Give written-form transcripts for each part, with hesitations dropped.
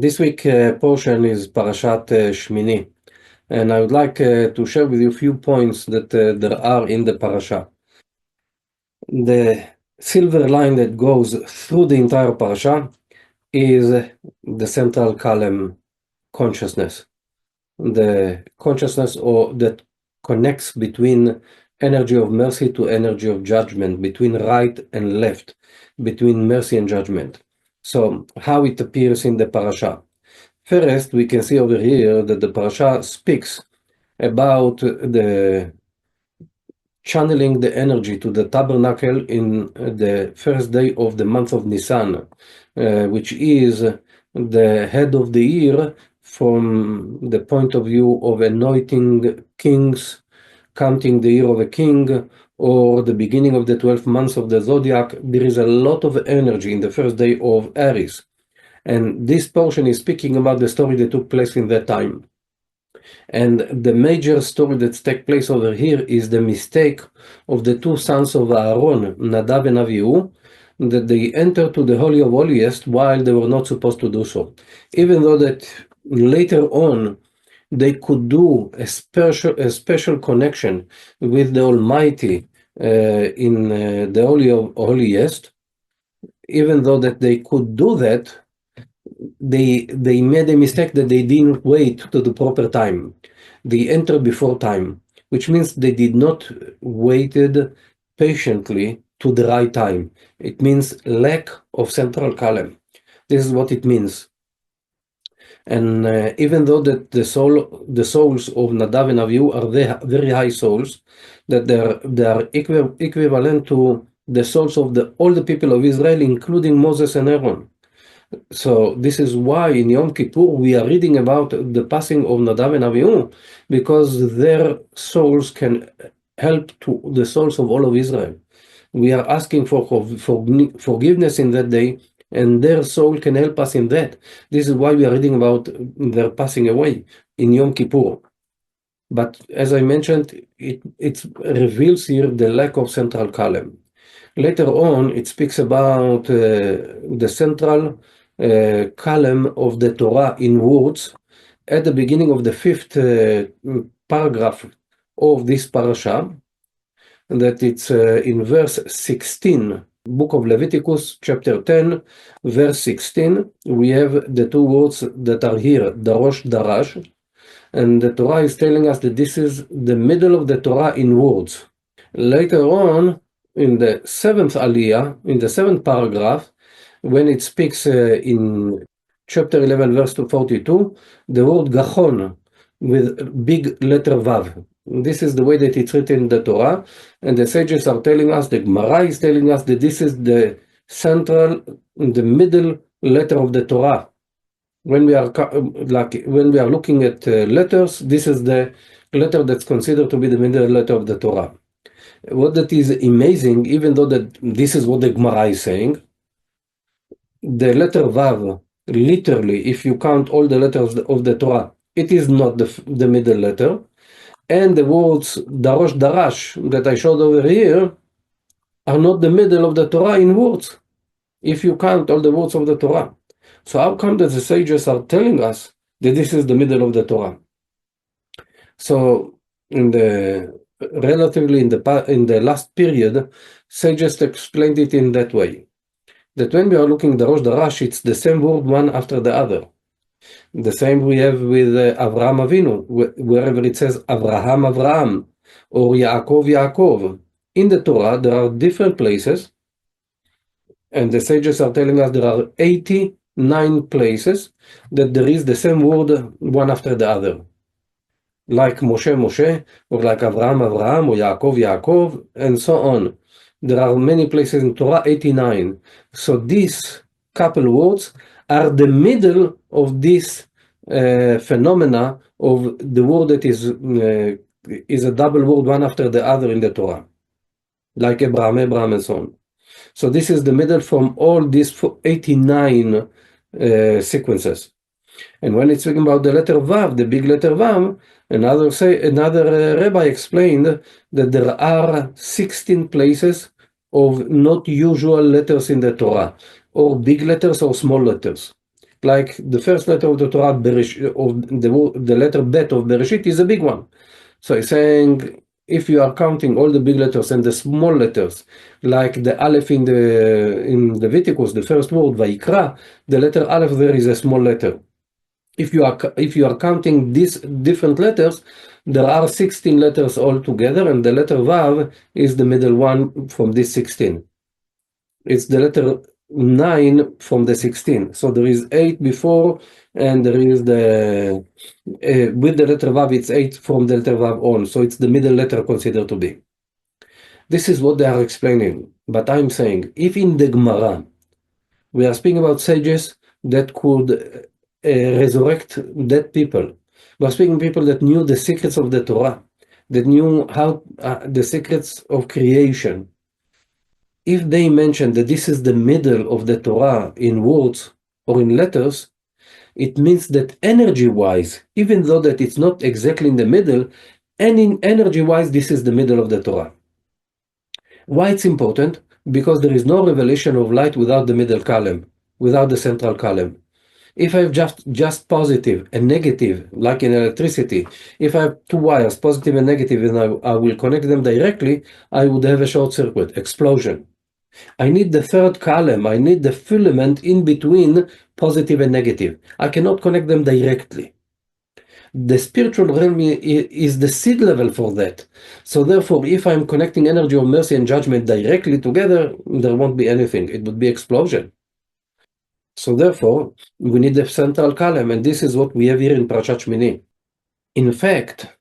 This week portion is Parashat Shemini, and I would like to share with you a few points that there are in the parasha. The silver line that goes through the entire parasha is the central column consciousness, the consciousness that connects between energy of mercy to energy of judgment, between right and left, between mercy and judgment. So how it appears in the parasha. First, we can see over here that the parasha speaks about the channeling the energy to the tabernacle in the first day of the month of Nisan, which is the head of the year from the point of view of anointing kings, counting the year of a king, or the beginning of the 12 months of the zodiac. There is a lot of energy in the first day of Aries. And this portion is speaking about the story that took place in that time. And the major story that takes place over here is the mistake of the two sons of Aaron, Nadav and Avihu, that they entered to the Holy of Holiest while they were not supposed to do so. Even though that later on they could do a special connection with the Almighty in the Holy of Holiest, even though that they could do that, they made a mistake that they didn't wait to the proper time. They entered before time, which means they did not waited patiently to the right time. It means lack of central column. This is what it means. And even though that the souls of Nadav and Avihu are very high souls, that they are equivalent to the souls of all the people of Israel, including Moses and Aaron. So this is why in Yom Kippur we are reading about the passing of Nadav and Avihu, because their souls can help to the souls of all of Israel. We are asking for forgiveness in that day, and their soul can help us in that. This is why we are reading about their passing away in Yom Kippur. But as I mentioned, it reveals here the lack of central column. Later on, it speaks about the central column of the Torah in words at the beginning of the fifth paragraph of this parasha, that it's in verse 16, book of Leviticus, chapter 10, verse 16. We have the two words that are here, darosh, darash, and the Torah is telling us that this is the middle of the Torah in words. Later on, in the seventh aliyah, in the seventh paragraph, when it speaks in chapter 11, verse 42, the word gachon with big letter vav. This is the way that it's written in the Torah, and the sages are telling us, the Gemara is telling us that this is the central, the middle letter of the Torah. When we are looking at letters, this is the letter that's considered to be the middle letter of the Torah. What that is amazing, even though that this is what the Gemara is saying, the letter Vav, literally, if you count all the letters of the Torah, it is not the middle letter. And the words Darosh, Darash that I showed over here are not the middle of the Torah in words, if you count all the words of the Torah. So how come that the sages are telling us that this is the middle of the Torah? So in the last period, sages explained it in that way, that when we are looking Darosh, Darash, it's the same word one after the other. The same we have with Avraham Avinu, wherever it says Avraham, or Yaakov. In the Torah, there are different places, and the sages are telling us there are 89 places that there is the same word one after the other. Like Moshe, or like Avraham, or Yaakov, and so on. There are many places in Torah, 89. So these couple words are the middle of this phenomena of the word that is a double word one after the other in the Torah, like Abraham, and so on. So this is the middle from all these 89 sequences. And when it's speaking about the letter Vav, the big letter Vav, another rabbi explained that there are 16 places of not usual letters in the Torah, or big letters or small letters. Like the first letter of the Torah, the letter Bet of Bereshit is a big one. So he's saying, if you are counting all the big letters and the small letters, like the Aleph in Leviticus, the first word, Vayikra, the letter Aleph there is a small letter. If you are counting these different letters, there are 16 letters altogether, and the letter Vav is the middle one from this 16. It's the letter 9 from the 16. So there is 8 before, and there is with the letter Vav, it's 8 from the letter Vav on. So it's the middle letter considered to be. This is what they are explaining. But I'm saying, if in the Gemara, we are speaking about sages that could resurrect dead people. We are speaking people that knew the secrets of the Torah, that knew how the secrets of creation. If they mention that this is the middle of the Torah in words or in letters, it means that energy-wise, even though that it's not exactly in the middle, and in energy-wise, this is the middle of the Torah. Why it's important? Because there is no revelation of light without the middle column, without the central column. If I have just positive and negative, like in electricity, if I have two wires, positive and negative, and I will connect them directly, I would have a short circuit, explosion. I need the third column, I need the filament in between positive and negative. I cannot connect them directly. The spiritual realm is the seed level for that. So therefore, if I'm connecting energy of mercy and judgment directly together, there won't be anything. It would be explosion. So therefore, we need the central column, and this is what we have here in Parashat Shemini. In fact,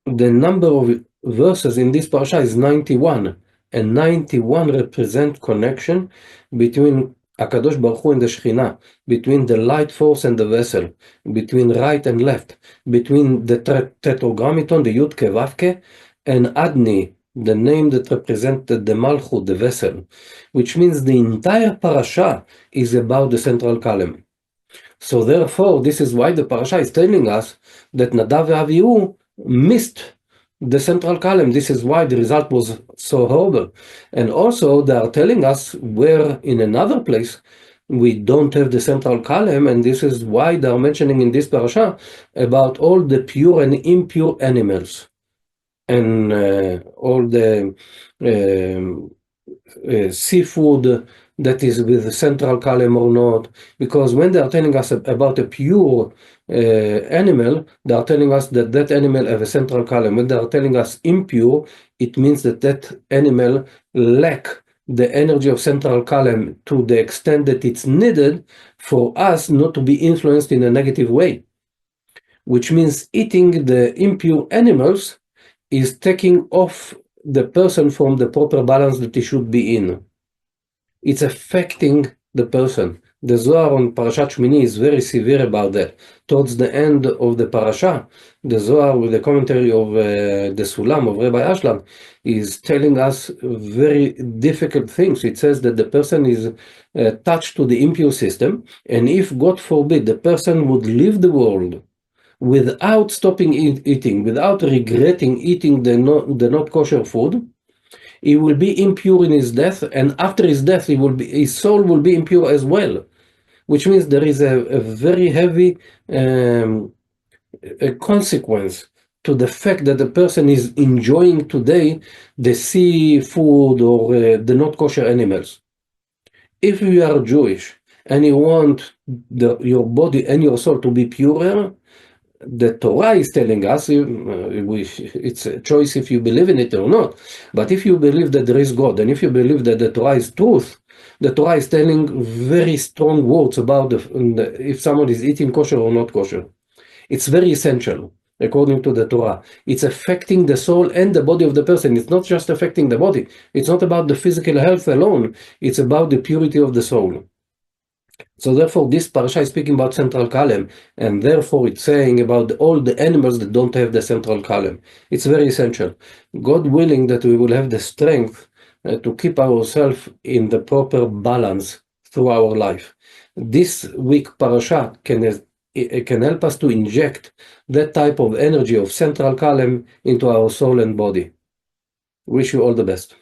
the number of verses in this parasha is 91, and 91 represent connection between Akadosh Baruch Hu and the Shekhinah, between the light force and the vessel, between right and left, between the tetragrammaton, the Yud Ke Vav Ke, and Adni, the name that represented the Malchut, the vessel, which means the entire parasha is about the central column. So therefore, this is why the parasha is telling us that Nadav and Avihu missed the central column. This is why the result was so horrible. And also, they are telling us where in another place we don't have the central column, and this is why they are mentioning in this parasha about all the pure and impure animals, and all the seafood that is with the central column or not, because when they are telling us about a pure animal, they are telling us that that animal has a central column. When they are telling us impure, it means that that animal lack the energy of central column to the extent that it's needed for us not to be influenced in a negative way, which means eating the impure animals is taking off the person from the proper balance that he should be in. It's affecting the person. The Zohar on Parashat Shemini is very severe about that. Towards the end of the parasha, the Zohar with the commentary of the Sulam of Rabbi Ashlam is telling us very difficult things. It says that the person is touched to the impure system, and if, God forbid, the person would leave the world without stopping eating, without regretting eating the not kosher food, he will be impure in his death, and after his death, his soul will be impure as well, which means there is a very heavy a consequence to the fact that the person is enjoying today the seafood or the not kosher animals. If you are Jewish and you want your body and your soul to be purer, the Torah is telling us, it's a choice if you believe in it or not, but if you believe that there is God, and if you believe that the Torah is truth, the Torah is telling very strong words about if someone is eating kosher or not kosher. It's very essential, according to the Torah. It's affecting the soul and the body of the person. It's not just affecting the body. It's not about the physical health alone. It's about the purity of the soul. So therefore, this parasha is speaking about central column, and therefore it's saying about all the animals that don't have the central column. It's very essential. God willing that we will have the strength to keep ourselves in the proper balance through our life. This week parasha can help us to inject that type of energy of central column into our soul and body. Wish you all the best.